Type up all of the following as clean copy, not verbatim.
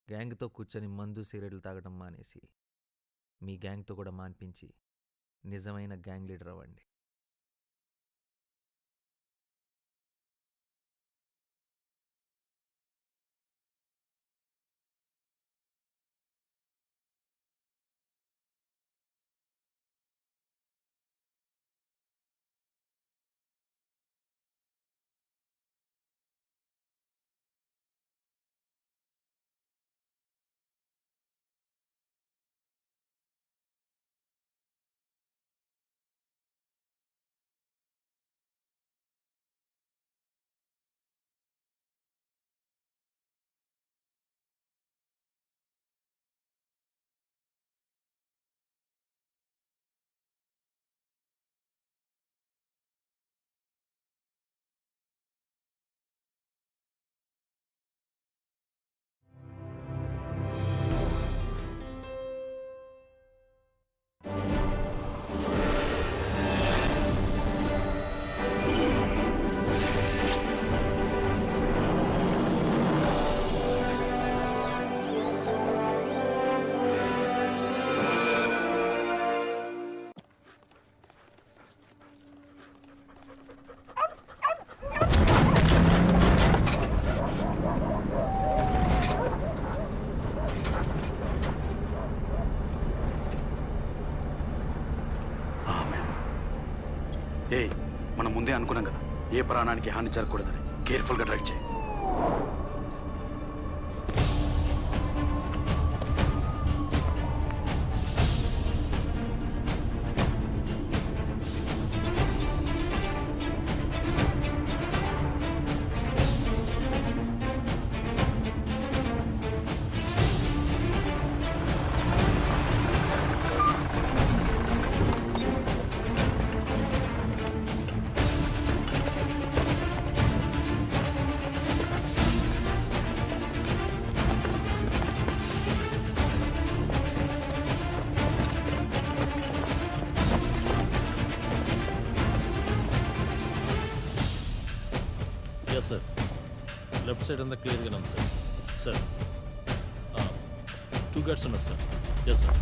గ్యాంగ్‌తో కూర్చొని మందు, సిగరెట్లు తాగడం మానేసి, మీ గ్యాంగ్‌తో కూడా మాన్పించి, నిజమైన గ్యాంగ్ లీడర్ అవ్వండి. ఏయ్, మనం ముందే అనుకున్నాం కదా, ఏ ప్రాణానికి హాని జరగకూడదని. కేర్ఫుల్గా డ్రైవ్ చేయి. ఎస్ సార్, లెఫ్ట్ సైడ్ అంతా క్లియర్గా ఉంది సార్. సార్ 2 గైడ్స్ ఉన్నారు సార్. Yes sir.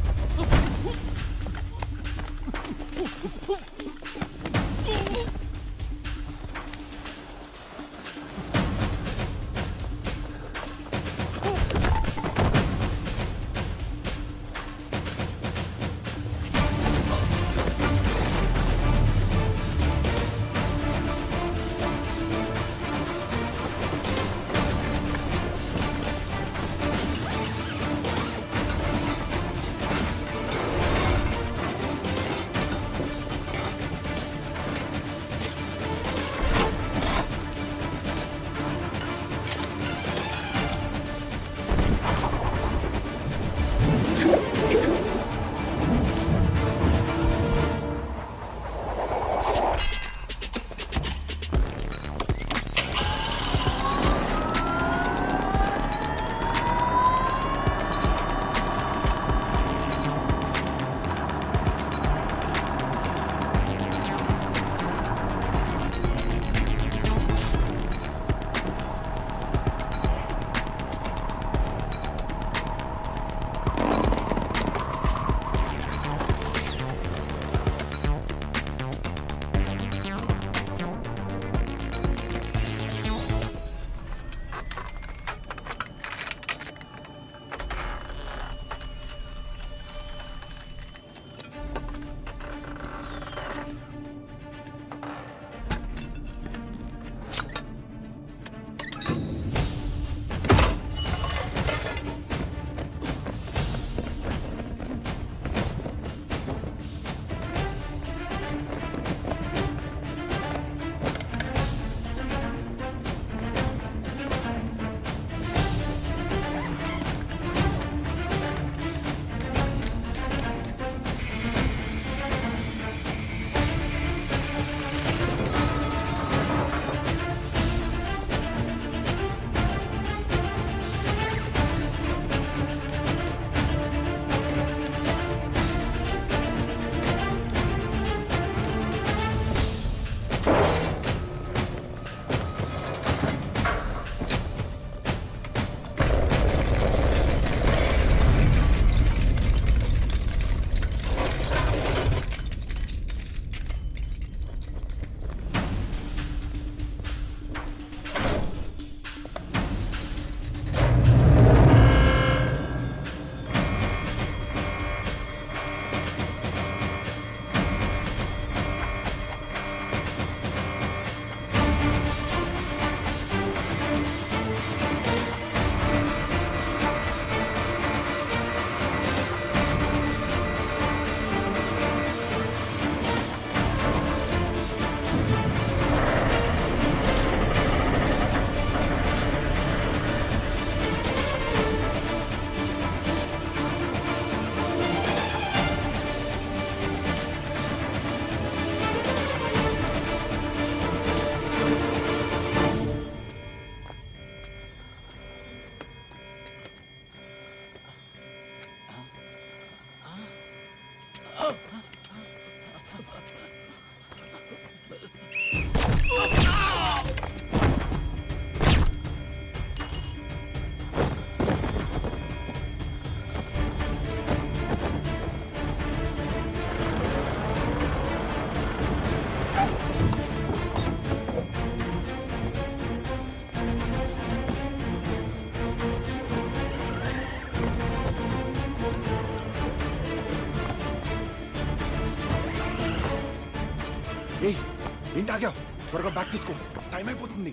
ఏంటి ఆగావు? త్వరగా బ్యాగ్ తీసుకో, టైం అయిపోతుంది.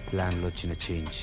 ప్లాన్లో వచ్చిన చేంజ్.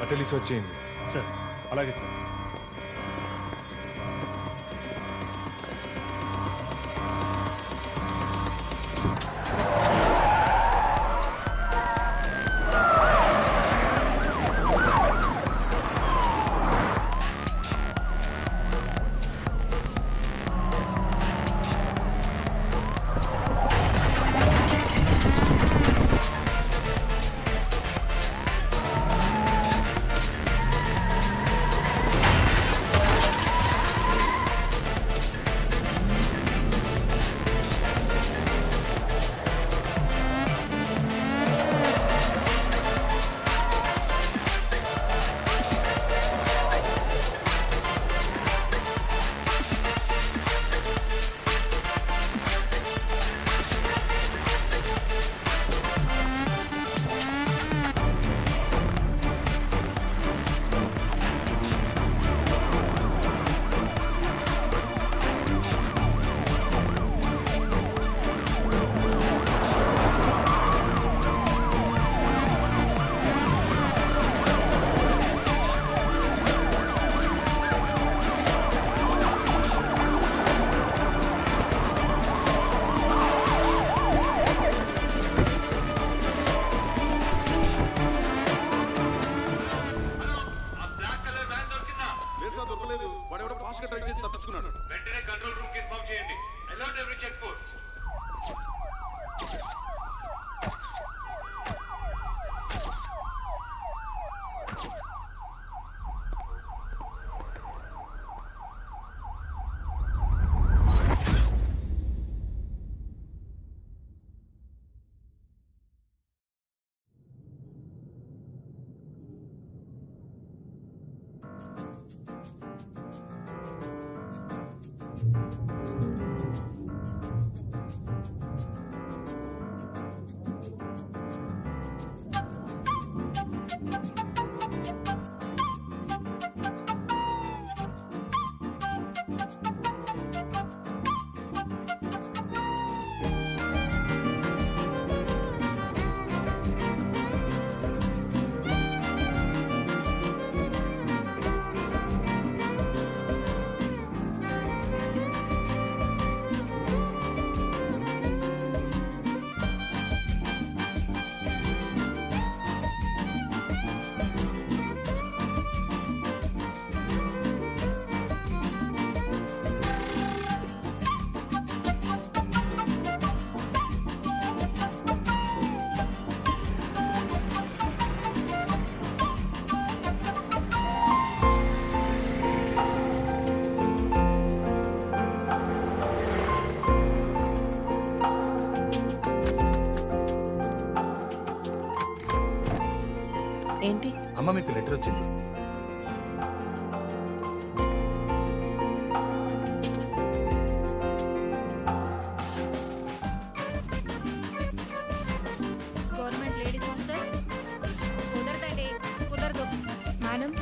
అటెలి సర్చ్ చేయండి. సార్. అలాగే సార్. వెంటనే కంట్రోల్ రూమ్ కి ఇన్ఫార్మ్ చేయండి. Alert every check post. ఏంటి? అమ్మ మీకు లెటర్ వచ్చింది. గవర్నమెంట్ లేడీస్ హాస్టల్ కుదరదండి, కుదరదు మేడం.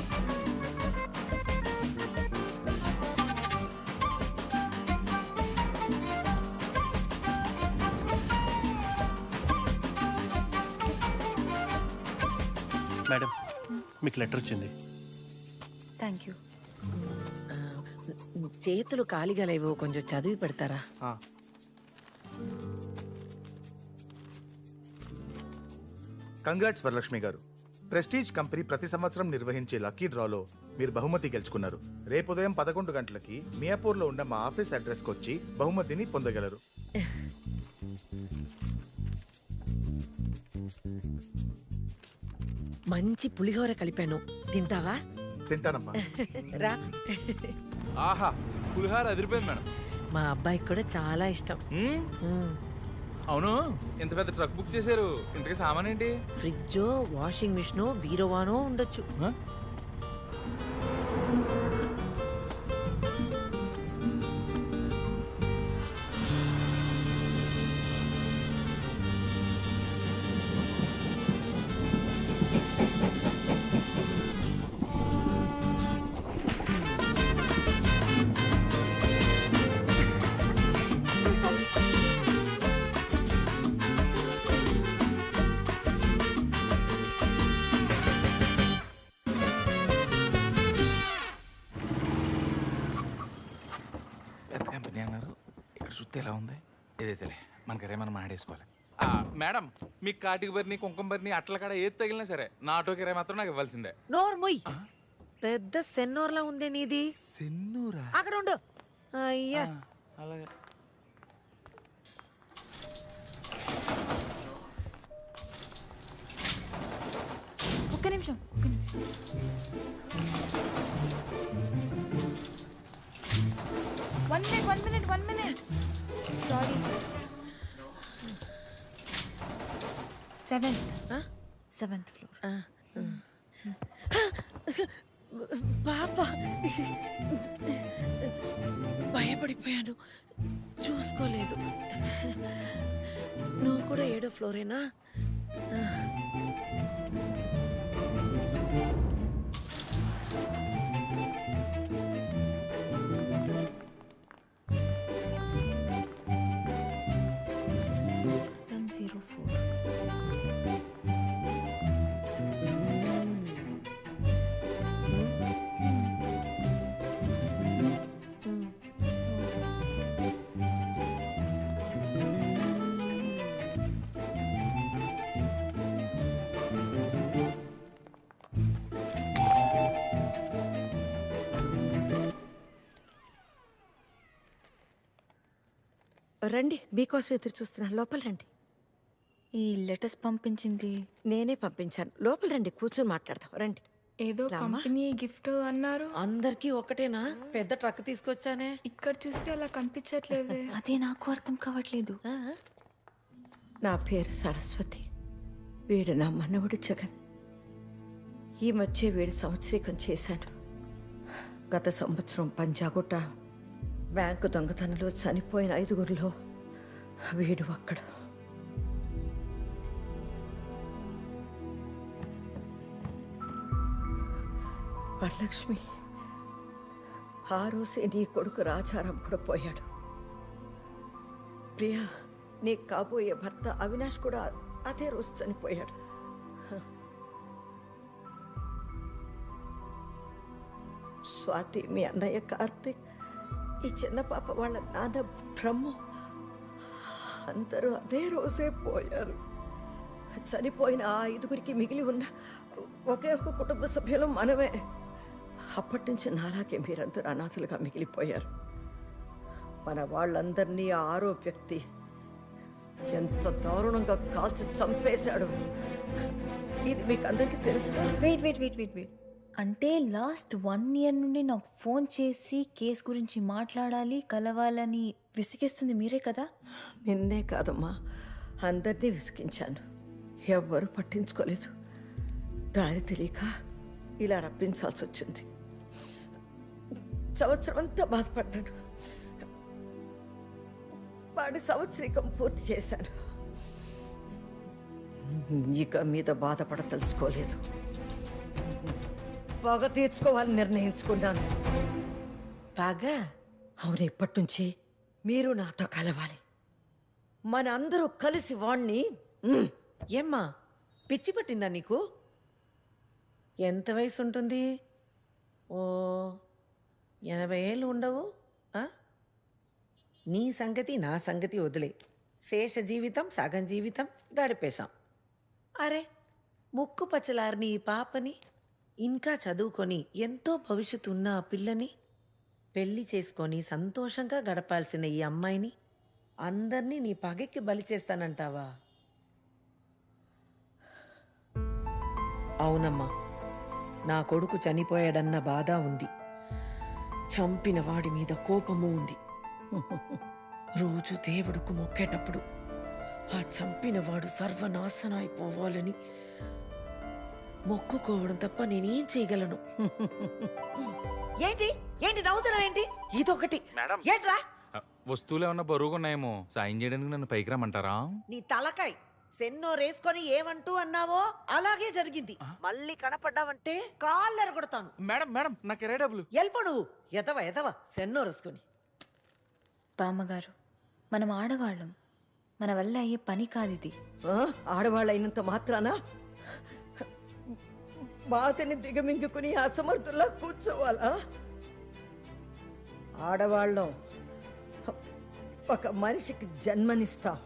మేడం మీకు లెటర్ వచ్చింది. Thank you. చేతులు ఖాళీగా లేవు, కొంచెం చదివి పెడతారా? కంగ్రాట్స్ వరలక్ష్మి గారు. ప్రెస్టీజ్ కంపెనీ ప్రతి సంవత్సరం నిర్వహించే లక్కీ డ్రాలో మీరు బహుమతి గెలుచుకున్నారు. రేపు ఉదయం 11 గంటలకి మియాపూర్లో ఉన్న మా ఆఫీస్ అడ్రస్కి వచ్చి బహుమతిని పొందగలరు. మంచి పులిహోర కలిపాను, తింటావా? తింటానమ్మా. రా. ఆహా, పులిహార అదిరిపోయింది మేడం. మా అబ్బాయికి కూడా చాలా ఇష్టం. అవును, ఇంత పెద్ద ట్రక్ బుక్ చేశారు, ఇంతకీ సామాన్ ఏంటి? ఫ్రిడ్జ్, వాషింగ్ మిషన్, బీరోవానో ఉండొచ్చు. పెద్ద కంపెనీ అన్నారు, ఇక్కడ చూస్తే ఎలా ఉంది? ఏదైతేలే, మనకరే మనం ఆడేసుకోవాలి. మేడం, మీకు కాటికి బరిని, కుంకుమ బరిని, అట్ల కాడ ఏది తగిలినా సరే నా ఆటో కిరాయి మాత్రం నాకు ఇవ్వాల్సిందే. నోర్మొయ్, పెద్ద సెన్నోర్లా ఉందే నీది. సెన్నూరా? అక్కడ ఉండు. అయ్యా, అలాగే. ఒక్క నిమిషం. 1 minute. సారీ. 7th floor. పాప, భయపడిపోయాను, చూసుకోలేదు. నువ్వు కూడా 7వ ఫ్లోరేనా? రండి, మీకోసం ఎదురు చూస్తున్నా. లోపల రండి. ఈ లెటర్స్ పంపించింది నేనే పంపించాను. లోపల రండి, కూర్చొని మాట్లాడదాం. రండి. ఏదో కంపెనీ గిఫ్ట్ అన్నారు. అందరికీ ఒకటేనా? పెద్ద ట్రక్ తీసుకొచ్చానే. ఇక్కడ చూస్తే అలా కనిపించట్లేదే. అదే నాకు అర్థం కావట్లేదు. నా పేరు సరస్వతి. వీడు నా మనవడు జగన్. ఈ మధ్య వీడు సంవత్సరీకం చేశాను. గత సంవత్సరం పంజాగుట్ట బ్యాంకు దొంగతనంలో చనిపోయిన 5గురిలో వీడు అక్కడ. వరలక్ష్మి, ఆ రోజే నీ కొడుకు రాజారాం కూడా పోయాడు. ప్రియా, నీ కాబోయే భర్త అవినాష్ కూడా అదే రోజు చనిపోయాడు. స్వాతి, మీ అన్నయ్య కార్తీక్, ఈ చిన్న పాప వాళ్ళ నాన్న బ్రహ్మ, అందరూ అదే రోజే పోయారు. చనిపోయిన ఆ 5గురికి మిగిలి ఉన్న ఒకే ఒక కుటుంబ సభ్యులు మనమే. అప్పటి నుంచి నాలాగే మీరందరూ అనాథలుగా మిగిలిపోయారు. మన వాళ్ళందరినీ ఆ 6వ వ్యక్తి ఎంత దారుణంగా కాల్చి చంపేశాడు. ఇది మీకు అందరికీ తెలుసు. వెయిట్. అంటే లాస్ట్ 1 year నుండి నాకు ఫోన్ చేసి కేసు గురించి మాట్లాడాలి, కలవాలని విసిగిస్తుంది మీరే కదా? నిన్నే కాదమ్మా, అందరినీ విసిగించాను. ఎవ్వరూ పట్టించుకోలేదు. దారి తెలియక ఇలా రప్పించాల్సి వచ్చింది. సంవత్సరం అంతా బాధపడ్డాను. వాడి సంవత్సరీకం పూర్తి చేశాను. ఇక మీద బాధపడదలుచుకోలేదు. బాగా తీర్చుకోవాలని నిర్ణయించుకున్నాను. బాగా? అవును, ఇప్పటి నుంచి మీరు నాతో కలవాలి. మన అందరూ కలిసి వాణ్ణి. ఏమ్మా, పిచ్చి పట్టిందా నీకు? ఎంత వయసు ఉంటుంది? ఓ 80 ఏళ్ళు ఉండవు. ఆ? నీ సంగతి నా సంగతి వదిలే, శేష జీవితం సగం జీవితం గడిపేశాం. అరే ముక్కు పచ్చలారిని ఈ పాపని, ఇంకా చదువుకొని ఎంతో భవిష్యత్తు ఉన్న ఆ పిల్లని, పెళ్లి చేసుకొని సంతోషంగా గడపాల్సిన ఈ అమ్మాయిని అందరినీ నీ పగకి బలి చేస్తానంటావా? అవునమ్మా, నా కొడుకు చనిపోయాడన్న బాధ ఉంది, చంపిన వాడి మీద కోపము ఉంది. రోజు దేవుడుకు మొక్కేటప్పుడు ఆ చంపిన వాడు సర్వనాశనం అయిపోవాలని మొక్కుకోవడం తప్ప నేనేం చేయగలను? ఏంటి ఏంటి నవ్వుతున్నావు ఏంటి? ఇదొకటి మేడం. ఏంట్రా? వస్తువులు ఏమన్నా బరువుగా ఉన్నాయేమో, సాయం చేయడానికి నన్ను పైకి రమ్మంటారా? నీ తలకాయ్ సెన్నో రేసుకొని ఏమంటూ అన్నావో అలాగే జరిగింది. మళ్ళీ కనపడ్డావంటే కాళ్ళు కొడతాను. మేడం మేడం నాకు 20 డబ్బులు. ఎల్పడు ఎదవ ఎదవ సెన్నో రేసుకొని. బామ్మగారు, మనం ఆడవాళ్ళం, మన వల్ల అయ్యే పని కాదిది. ఆడవాళ్ళైనంత మాత్రాన బాధని దిగమింగుకుని అసమర్థుల్లా కూర్చోవాలా? ఆడవాళ్ళం ఒక మనిషికి జన్మనిస్తాం,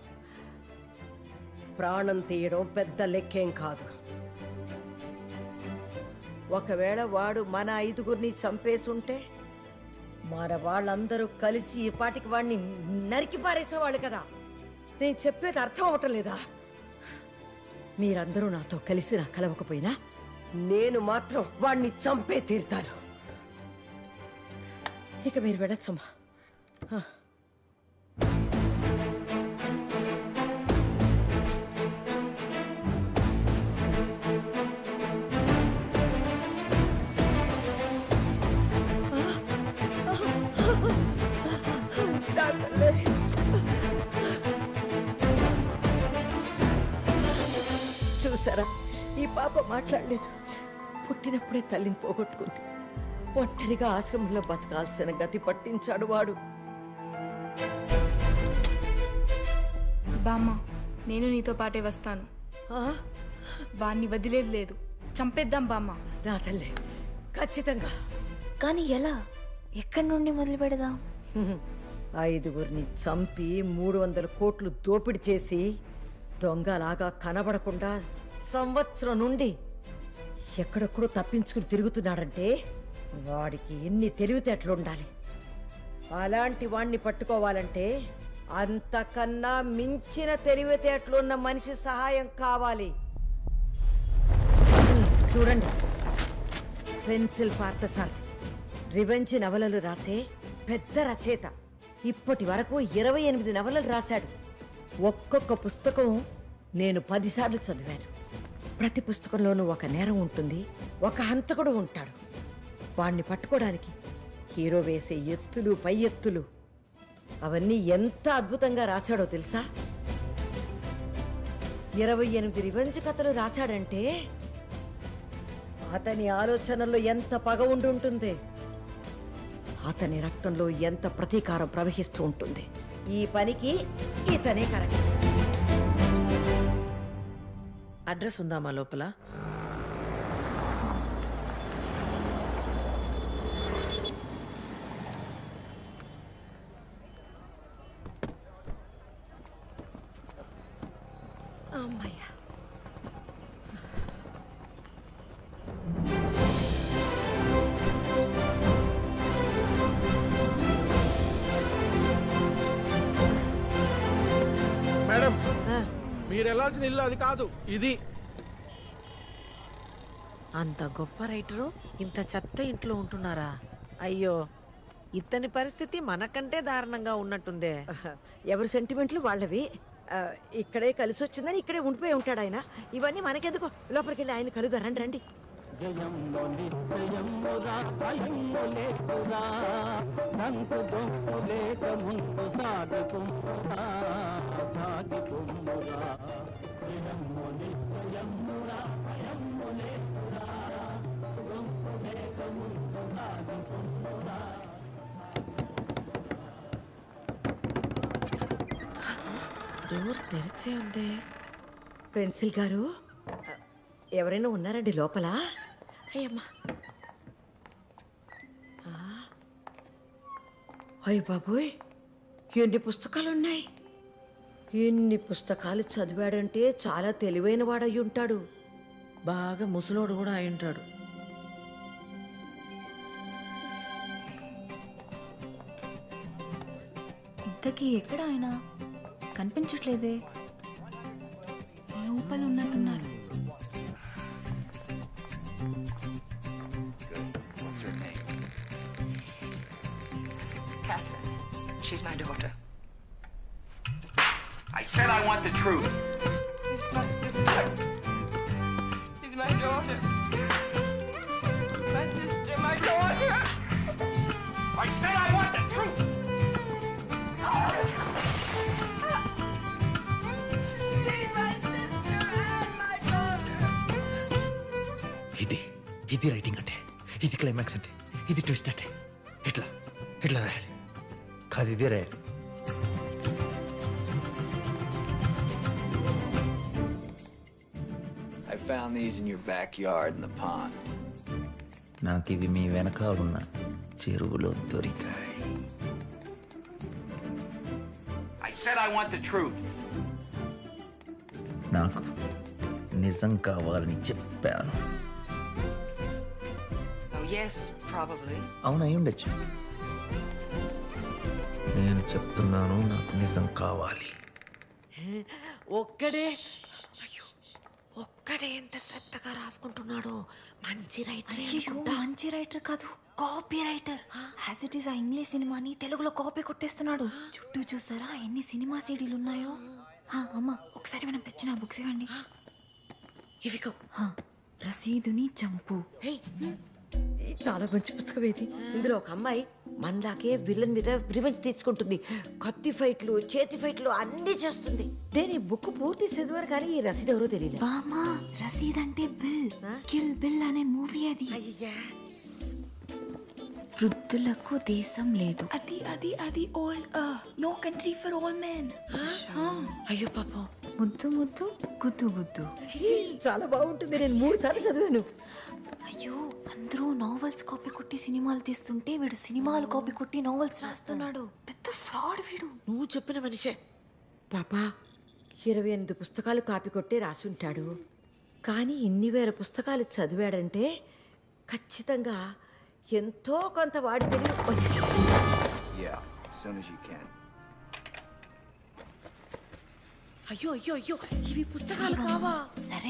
ప్రాణం తీయడం పెద్ద లెక్కేం కాదు. ఒకవేళ వాడు మన 5గురిని చంపేసుంటే మన వాళ్ళందరూ కలిసి ఈ పాటికి వాడిని నరికి పారేసేవాళ్ళు కదా. నేను చెప్పేది అర్థం అవటం లేదా? మీరందరూ నాతో కలిసి నా కలవకపోయినా నేను మాత్రం వాడిని చంపే తీరుతాను. ఇక మీరు వెళ్ళొచ్చమ్మా. చూసారా, ఈ పాప మాట్లాడలేదు. పుట్టినప్పుడే తల్లిని పోగొట్టుకుంది. ఒంటరిగా ఆశ్రమంలో బతకాల్సిన గతి పట్టించాడు వాడు. బామ్మ, నేను నీతో పాటే వస్తాను. వాణ్ణి వదిలేదు లేదు, చంపేద్దాం బామ్మ. నా తల్లి, ఖచ్చితంగా. కానీ ఎలా, ఎక్కడి నుండి మొదలు పెడదాం? 5గురిని చంపి 300 కోట్లు దోపిడీ చేసి దొంగలాగా కనబడకుండా సంవత్సరం నుండి ఎక్కడెక్కడో తప్పించుకుని తిరుగుతున్నాడంటే వాడికి ఎన్ని తెలివితేటలుండాలి. అలాంటి వాణ్ణి పట్టుకోవాలంటే అంతకన్నా మించిన తెలివితేటలున్న మనిషి సహాయం కావాలి. చూడండి, పెన్సిల్ పార్థసారథి రివెంజ్ నవలలు రాసే పెద్ద రచయిత. ఇప్పటి వరకు 28 నవలలు రాశాడు. ఒక్కొక్క పుస్తకం నేను 10 సార్లు చదివాను. ప్రతి పుస్తకంలోనూ ఒక నేరం ఉంటుంది, ఒక హంతకుడు ఉంటాడు. వాణ్ణి పట్టుకోవడానికి హీరో వేసే ఎత్తులు పై ఎత్తులు అవన్నీ ఎంత అద్భుతంగా రాశాడో తెలుసా? 28 రివెంజ్ కథలు రాశాడంటే అతని ఆలోచనల్లో ఎంత పగ ఉండుంటుంది, అతని రక్తంలో ఎంత ప్రతీకారం ప్రవహిస్తూ ఉంటుంది. ఈ పనికి ఇతనే కరెక్ట్. అడ్రస్ ఉందామా లోపల? అమ్మయ్య, మేడం, మీరు వెళ్ళాల్సిన ఇల్లు అది కాదు, ఇది. అంత గొప్ప రైటరు ఇంత చెత్త ఇంట్లో ఉంటున్నారా? అయ్యో, ఇతని పరిస్థితి మనకంటే దారుణంగా ఉన్నట్టుందే. ఎవరి సెంటిమెంట్లు వాళ్ళవి. ఇక్కడే కలిసి వచ్చిందని ఇక్కడే ఉండిపోయి ఉంటాడు ఆయన. ఇవన్నీ మనకెందుకు, లోపలికి వెళ్ళి ఆయన కలుదా. రండి రండి. డోర్ తెరిచే ఉంది. పెన్సిల్ గారు, ఎవరైనా ఉన్నారండి లోపల? అయ్యమ్మా అయ్య బాబోయ్, ఎన్ని పుస్తకాలు ఉన్నాయి! ఎన్ని పుస్తకాలు చదివాడంటే చాలా తెలివైన వాడయి ఉంటాడు. బాగా ముసలోడు కూడా అయి ఉంటాడు. ఇంతకీ ఎక్కడ ఆయన కనిపించట్లేదే. లోపల ఉన్నట్టున్నారు. She's my daughter. I said I want the truth. She's my sister. She's my daughter. My sister, my daughter. I said I want the truth. She's my sister and my daughter. ఇది writing అంటే, ఇది climax అంటే, ఇది twist అంటే ఎట్లా రాయాలి? కాదు, ఇదే రాయాలి. I found these in your backyard in the pond. నాకు ఇవి మీ వెనకాలన్న చెరువులో దొరికాయి. I said I want the truth. నాకు నిజం కావాలని చెప్పాను. Oh, yes, probably. అవును, అయి ఉండొచ్చు. నేను చెప్తున్నాను, నాకు నిజం కావాలి. ఒక్కడే ఎంత శ్రద్ధగా రాసుకుంటున్నాడో. మంచి రైటర్. మంచి రైటర్ కాదు, copy writer. As it is ఆ ఇంగ్లీష్ సినిమాని తెలుగులో కాపీ కొట్టేస్తున్నాడు. చుట్టూ చూసారా ఎన్ని సినిమా సీడీలు ఉన్నాయో. అమ్మా, ఒకసారి మనం తెచ్చిన బుక్స్ ఇవ్వండి. ఇవిగో. రసీదుని చంపు. చాలా మంచి పుస్తకం ఇది. ఇందులో ఒక అమ్మాయి మనలాగే విలన్ మీద రివెంజ్ తీర్చుకుంటుంది. కత్తి ఫైట్లు, చేతి ఫైట్లు అన్నీ చేస్తుంది. దేని బుక్ పూర్తి చదివారు కానీ ఈ రసీదు ఎవరో తెలియదు. బామా, రసీద్ అంటే బిల్. కిల్ బిల్ అనే మూవీ అది. వృద్ధులకు దేశం లేదు. అది old no country for all men. అయ్యో పాపం. ముద్దు ముద్దు గుద్దు గుద్దు. చాలా బాగుంటుంది. నేను 3 సార్లు చదివాను. అయ్యో, అందరూ నావెల్స్ కాపీ కొట్టి సినిమాలు తీస్తుంటే వీడు సినిమాలు కాపీ కొట్టి నావెల్స్ రాస్తున్నాడు. పెద్ద ఫ్రాడ్ వీడు. నువ్వు చెప్పిన మనిషే. పాపా, 28 పుస్తకాలు కాపీ కొట్టే రాసుంటాడు. కానీ ఇన్ని వేల పుస్తకాలు చదివాడంటే ఖచ్చితంగా ఎంతో కొంత వాడి తెలివి. Yeah, as soon as you can. అయ్యో ఇవి పుస్తకాలు కావా? సరే.